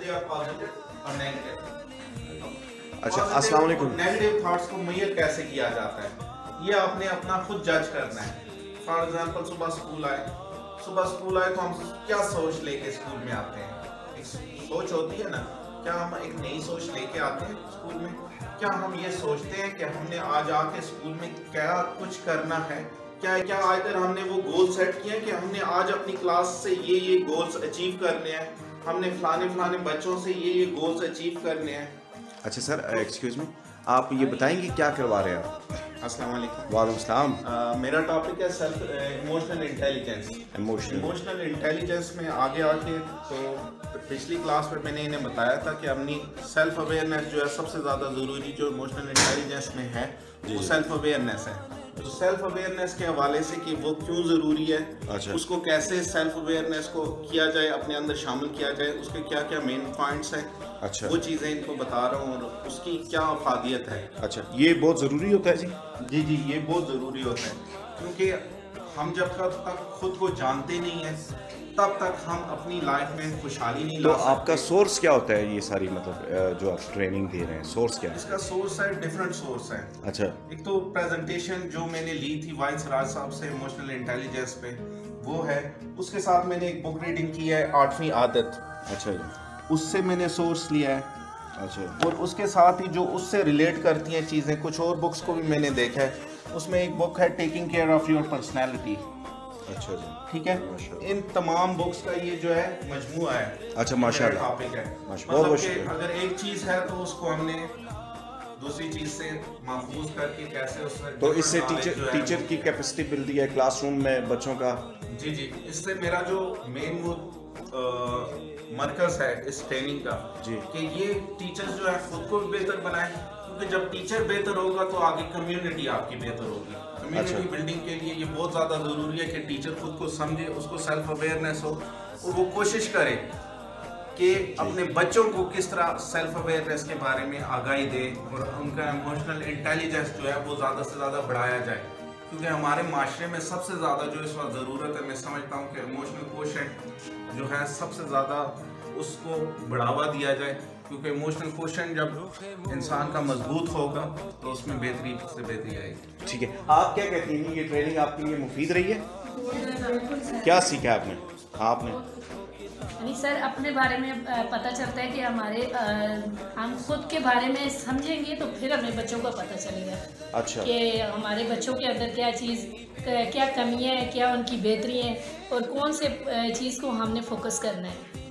they are positive or negative. اچھا السلام علیکم. نیگیٹو تھاٹس کو میئر کیسے کیا جاتا ہے یہ آپ نے اپنا خود جج کرنا ہے. فار ایگزامپل صبح اسکول آئے تو ہم کیا سوچ لے کے اسکول میں آتے ہیں. ایک سوچ ہوتی ہے نا, کیا ہم ایک نئی سوچ لے کے آتے ہیں اسکول میں؟ کیا ہم یہ سوچتے ہیں کہ ہم نے آج آ کے اسکول میں کیا کچھ کرنا ہے؟ کیا ادھر ہم نے وہ گول سیٹ کیا کہ ہم نے آج اپنی کلاس سے یہ گولز اچیو کرنے ہیں, ہم نے فلانے بچوں سے یہ گولز اچیو کرنے ہیں. اچھا سر ایکسکیوز می, آپ یہ بتائیں گے کیا کروا رہے ہیں آپ؟ السلام علیکم. وعلیکم السلام. میرا ٹاپک ہے self emotional intelligence. Emotional intelligence میں آگے آ کے تو پچھلی کلاس میں نے انہیں بتایا تھا کہ اپنی سیلف اویئرنیس جو ہے سب سے زیادہ ضروری جو ایموشنل انٹیلیجنس میں ہے وہ سیلف اویئرنیس ہے. تو سیلف اویئرنیس کے حوالے سے کہ وہ کیوں ضروری ہے, اس کو کیسے سیلف اویئرنیس کو کیا جائے, اپنے اندر شامل کیا جائے, اس کے کیا کیا مین پوائنٹس ہیں, وہ چیزیں ان کو بتا رہا ہوں اور اس کی کیا افادیت ہے. اچھا یہ بہت ضروری ہوتا ہے جی؟ جی یہ بہت ضروری ہوتا ہے کیونکہ ہم جب تک خود کو جانتے نہیں ہیں تب تک ہم اپنی لائف میں خوشحالی نہیں لا سکتے. تو آپ کا سورس کیا ہوتا ہے یہ ساری مطلب جو آپ ٹریننگ دے رہے ہیں, سورس کیا ہے اس کا؟ سورس ہے ڈفرینٹ سورس ہے. اچھا ایک تو پریزنٹیشن جو میں نے لی تھی وائس راج صاحب سے ایموشنل انٹیلیجنس پہ وہ ہے. اس کے ساتھ میں نے ایک بک ریڈنگ کی ہے 8ویں عادت. اچھا جی, اس سے میں نے سورس لیا ہے. اچھا, اور اس کے ساتھ ہی جو اس سے ریلیٹ کرتی ہیں چیزیں, کچھ اور بکس کو بھی میں نے دیکھا ہے. اس میں ایک بک ہے taking care of your personality. اچھا جی, ٹھیک ہے. ان تمام بکس کا یہ جو ہے مجموعہ ہے. اچھا ماشاء اللہ, ٹاپک ہے. بہت بہت شکریہ. اگر ایک چیز ہے تو اس کو ہم نے دوسری چیز سے محفوظ کر کے کیسے اس میں تو اس سے ٹیچر کی کیپیسٹی ملتی ہے کلاس روم میں بچوں کا. جی اس سے میرا جو مین مرکز ہے اس ٹریننگ کا کہ یہ ٹیچر جو ہے خود کو بہتر بنائے, کیونکہ جب ٹیچر بہتر ہوگا تو آگے کمیونٹی آپ کی بہتر ہوگی. کمیونٹی بلڈنگ کے لیے یہ بہت زیادہ ضروری ہے کہ ٹیچر خود کو سمجھے, اس کو سیلف اویئرنیس ہو اور وہ کوشش کرے کہ اپنے بچوں کو کس طرح سیلف اویئرنیس کے بارے میں آگاہی دے اور ان کا ایموشنل انٹیلیجنس جو ہے وہ زیادہ سے زیادہ بڑھایا جائے. کیونکہ ہمارے معاشرے میں سب سے زیادہ جو اس وقت ضرورت ہے, میں سمجھتا ہوں کہ ایموشنل کوشنٹ جو ہے سب سے زیادہ اس کو بڑھاوا دیا جائے. کیونکہ ایموشنل کوشنٹ جب انسان کا مضبوط ہوگا تو اس میں بہتری سے بہتری آئے گی. ٹھیک ہے, آپ کیا کہتی ہیں یہ ٹریننگ آپ کے لیے مفید رہی ہے؟ کیا سیکھا آپ نے؟ یعنی سر اپنے بارے میں پتہ چلتا ہے کہ ہم خود کے بارے میں سمجھیں گے تو پھر ہمیں بچوں کا پتہ چلے گا. اچھا, کہ ہمارے بچوں کے اندر کیا چیز, کیا کمیاں ہیں, کیا ان کی بہتری ہیں اور کون سے چیز کو ہم نے فوکس کرنا ہے.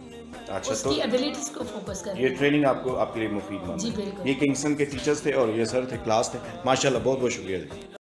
اچھا, اس کی ایبیلٹیز کو فوکس کرنا ہے. یہ ٹریننگ آپ کے لیے مفید مند. جی بالکل. یہ کنگسن کے ٹیچرز تھے اور یہ سر تھے, کلاس تھے. ماشاءاللہ, بہت بہت شکریہ.